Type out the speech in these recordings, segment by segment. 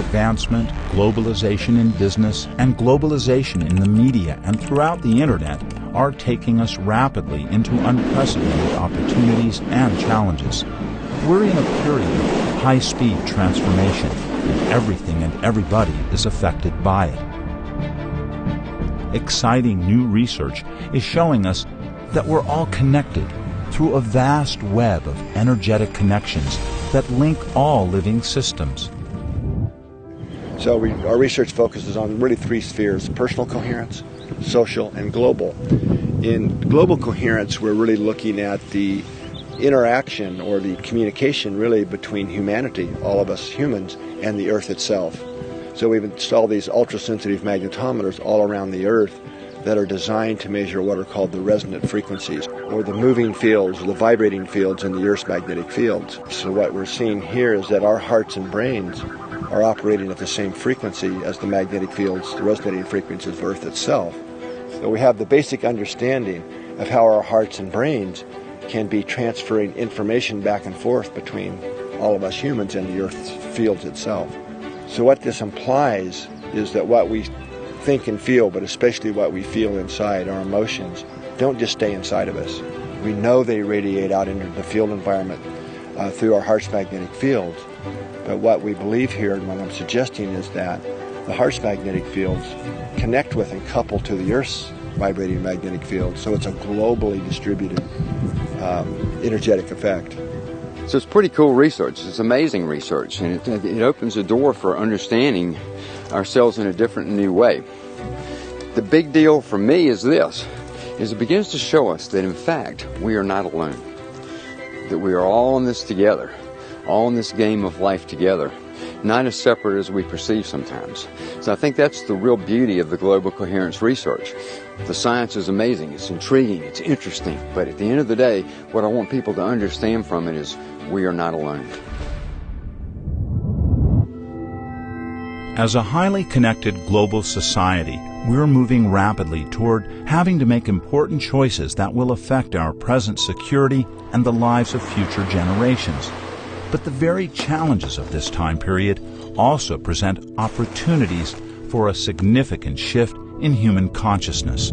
advancement, globalization in business, and globalization in the media and throughout the internet are taking us rapidly into unprecedented opportunities and challenges. We're in a period of high-speed transformation, and everything and everybody is affected by it. Exciting new research is showing us that we're all connected through a vast web of energetic connections that link all living systems. So our research focuses on really three spheres: personal coherence, social, and global. In global coherence, we're really looking at the interaction or the communication really between humanity, all of us humans, and the Earth itself. So we've installed these ultra-sensitive magnetometers all around the Earth that are designed to measure what are called the resonant frequencies, or the moving fields, or the vibrating fields in the Earth's magnetic fields. So what we're seeing here is that our hearts and brains are operating at the same frequency as the magnetic fields, the resonating frequencies of Earth itself. So we have the basic understanding of how our hearts and brains can be transferring information back and forth between all of us humans and the Earth's fields itself. So what this implies is that what we think and feel, but especially what we feel inside, our emotions, don't just stay inside of us. We know they radiate out into the field environment through our heart's magnetic fields. But what we believe here, and what I'm suggesting, is that the heart's magnetic fields connect with and couple to the Earth's vibrating magnetic field, so it's a globally distributed energetic effect. So it's pretty cool research. It's amazing research, and it opens the door for understanding ourselves in a different and new way. The big deal for me is this, is it begins to show us that in fact we are not alone, that we are all in this together, all in this game of life together, not as separate as we perceive sometimes. So I think that's the real beauty of the global coherence research. The science is amazing, it's intriguing, it's interesting, but at the end of the day, what I want people to understand from it is we are not alone. As a highly connected global society, we're moving rapidly toward having to make important choices that will affect our present security and the lives of future generations. But the very challenges of this time period also present opportunities for a significant shift in human consciousness.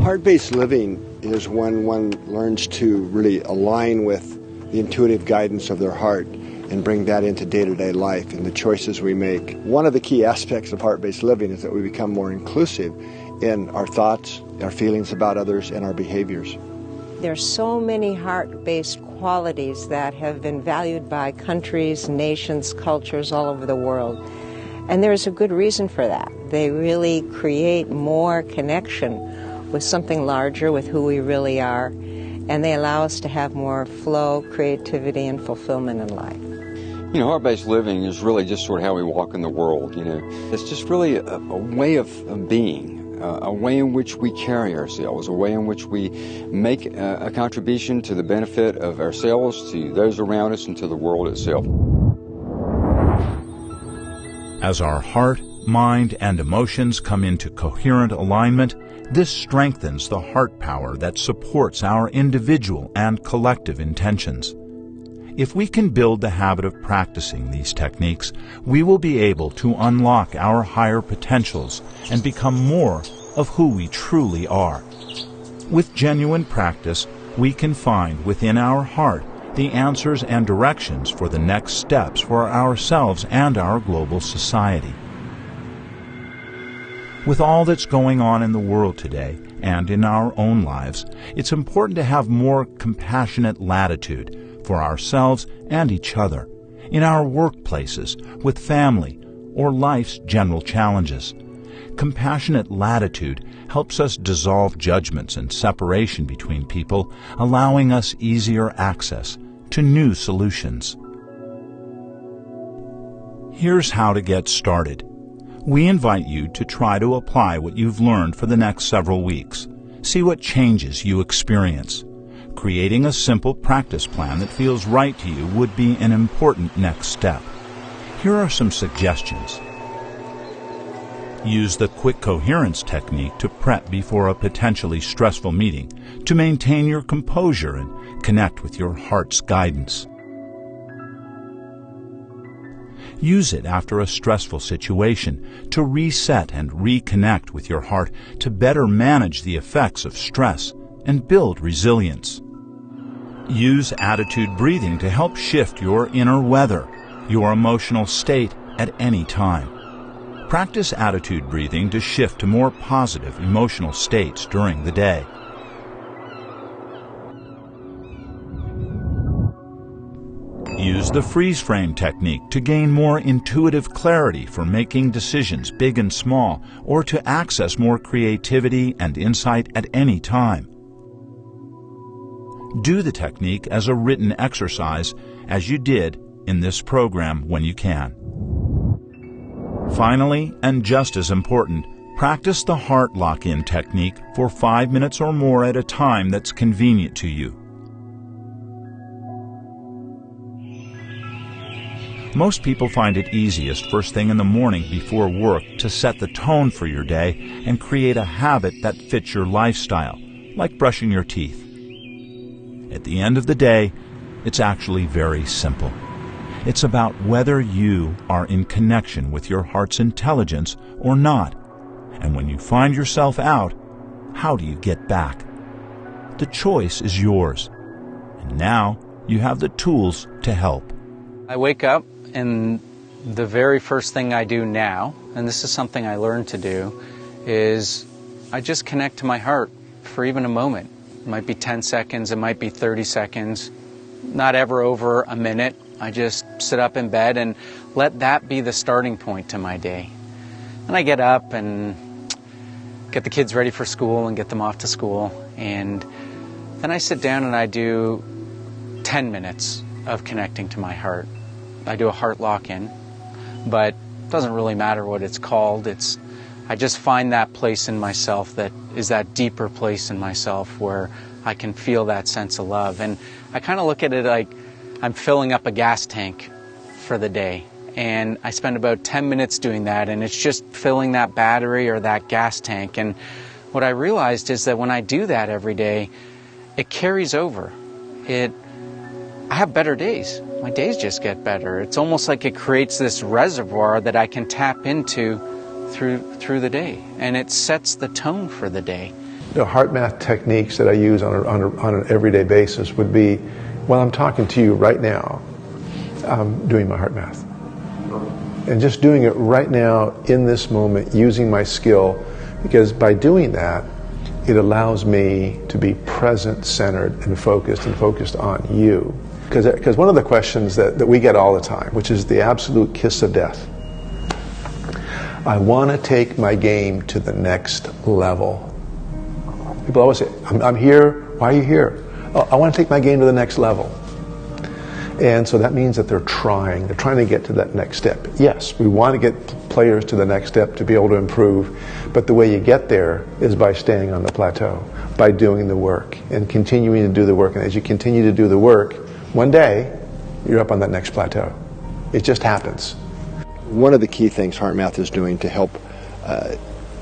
Heart-based living is when one learns to really align with the intuitive guidance of their heart and bring that into day-to-day life and the choices we make. One of the key aspects of heart-based living is that we become more inclusive in our thoughts, our feelings about others, and our behaviors. There's so many heart-based qualities that have been valued by countries, nations, cultures all over the world. And there's a good reason for that. They really create more connection with something larger, with who we really are, and they allow us to have more flow, creativity, and fulfillment in life. You know, heart-based living is really just sort of how we walk in the world, you know. It's just really a way of being, a way in which we carry ourselves, a way in which we make a contribution to the benefit of ourselves, to those around us, and to the world itself. As our heart, mind, and emotions come into coherent alignment, this strengthens the heart power that supports our individual and collective intentions. If we can build the habit of practicing these techniques, we will be able to unlock our higher potentials and become more of who we truly are. With genuine practice, we can find within our heart the answers and directions for the next steps for ourselves and our global society. With all that's going on in the world today and in our own lives, it's important to have more compassionate latitude for ourselves and each other, in our workplaces, with family, or life's general challenges. Compassionate latitude helps us dissolve judgments and separation between people, allowing us easier access to new solutions. Here's how to get started. We invite you to try to apply what you've learned for the next several weeks. See what changes you experience. Creating a simple practice plan that feels right to you would be an important next step. Here are some suggestions. Use the quick coherence technique to prep before a potentially stressful meeting to maintain your composure and connect with your heart's guidance. Use it after a stressful situation to reset and reconnect with your heart to better manage the effects of stress and build resilience. Use attitude breathing to help shift your inner weather, your emotional state at any time. Practice attitude breathing to shift to more positive emotional states during the day. Use the freeze frame technique to gain more intuitive clarity for making decisions big and small, or to access more creativity and insight at any time. Do the technique as a written exercise, as you did in this program when you can. Finally, and just as important, practice the heart lock-in technique for 5 minutes or more at a time that's convenient to you. Most people find it easiest first thing in the morning before work to set the tone for your day and create a habit that fits your lifestyle, like brushing your teeth. At the end of the day, it's actually very simple. It's about whether you are in connection with your heart's intelligence or not. And when you find yourself out, how do you get back? The choice is yours. And now you have the tools to help. I wake up and the very first thing I do now, and this is something I learned to do, is I just connect to my heart for even a moment. It might be 10 seconds, it might be 30 seconds, not ever over a minute. I just sit up in bed and let that be the starting point to my day. And I get up and get the kids ready for school and get them off to school. And then I sit down and I do 10 minutes of connecting to my heart. I do a heart lock-in, but it doesn't really matter what it's called. I just find that place in myself that is that deeper place in myself where I can feel that sense of love. And I kind of look at it like I'm filling up a gas tank for the day. And I spend about 10 minutes doing that, and it's just filling that battery or that gas tank. And what I realized is that when I do that every day, it carries over. I have better days. My days just get better. It's almost like it creates this reservoir that I can tap into through the day, and it sets the tone for the day. The heart math techniques that I use on an everyday basis would be, while I'm talking to you right now, I'm doing my heart math. And just doing it right now in this moment, using my skill, because by doing that, it allows me to be present, centered, and focused on you. Because one of the questions that we get all the time, which is the absolute kiss of death. I want to take my game to the next level. People always say, I'm here, why are you here? Oh, I want to take my game to the next level. And so that means that they're trying to get to that next step. Yes, we want to get players to the next step to be able to improve, but the way you get there is by staying on the plateau, by doing the work and continuing to do the work. And as you continue to do the work, one day you're up on that next plateau. It just happens. One of the key things Heart Math is doing to help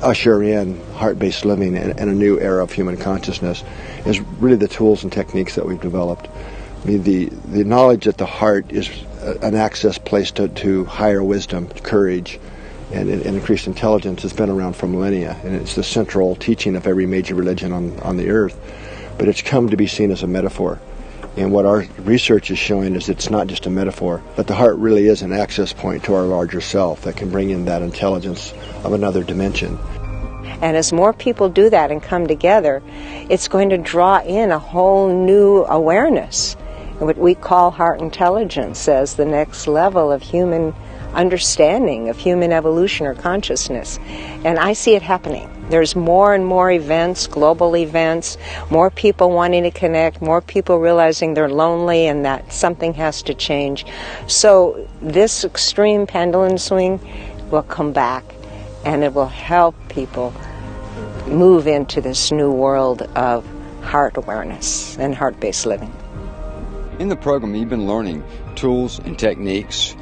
usher in heart-based living and a new era of human consciousness is really the tools and techniques that we've developed. I mean, the knowledge that the heart is an access place to higher wisdom, courage, and increased intelligence has been around for millennia, and it's the central teaching of every major religion on the earth. But it's come to be seen as a metaphor. And what our research is showing is it's not just a metaphor, but the heart really is an access point to our larger self that can bring in that intelligence of another dimension. And as more people do that and come together, it's going to draw in a whole new awareness, what we call heart intelligence, as the next level of human understanding, of human evolution or consciousness. And I see it happening. There's more and more events, global events, more people wanting to connect, more people realizing they're lonely and that something has to change. So this extreme pendulum swing will come back, and it will help people move into this new world of heart awareness and heart-based living. In the program, you've been learning tools and techniques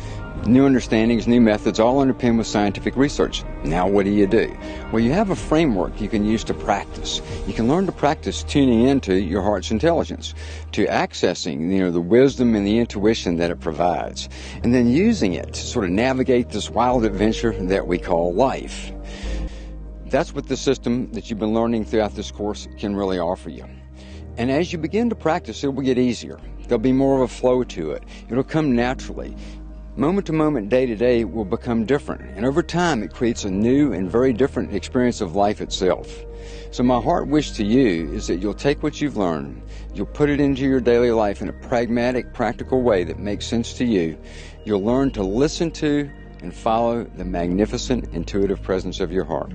New understandings, new methods, all underpinned with scientific research. Now what do? Well, you have a framework you can use to practice. You can learn to practice tuning into your heart's intelligence, to accessing, the wisdom and the intuition that it provides, and then using it to sort of navigate this wild adventure that we call life. That's what the system that you've been learning throughout this course can really offer you. And as you begin to practice, it will get easier. There'll be more of a flow to it. It'll come naturally. Moment to moment, day to day will become different. And over time, it creates a new and very different experience of life itself. So my heart wish to you is that you'll take what you've learned, you'll put it into your daily life in a pragmatic, practical way that makes sense to you. You'll learn to listen to and follow the magnificent, intuitive presence of your heart.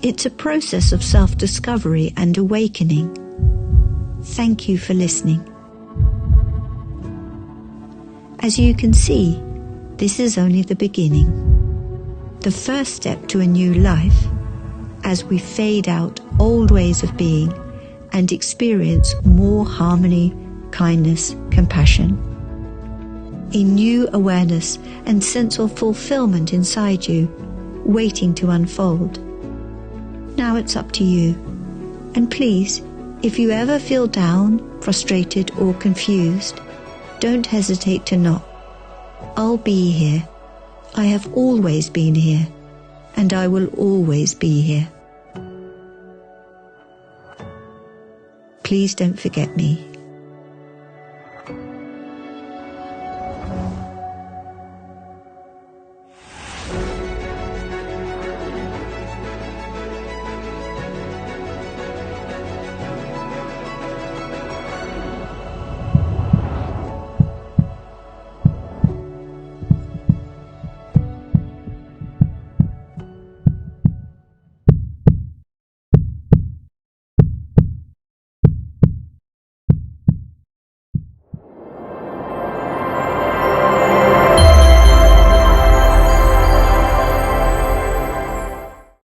It's a process of self-discovery and awakening. Thank you for listening. As you can see, this is only the beginning. The first step to a new life, as we fade out old ways of being and experience more harmony, kindness, compassion. A new awareness and sense of fulfillment inside you, waiting to unfold. Now it's up to you. And please, if you ever feel down, frustrated or confused, don't hesitate to knock. I'll be here. I have always been here, and I will always be here. Please don't forget me.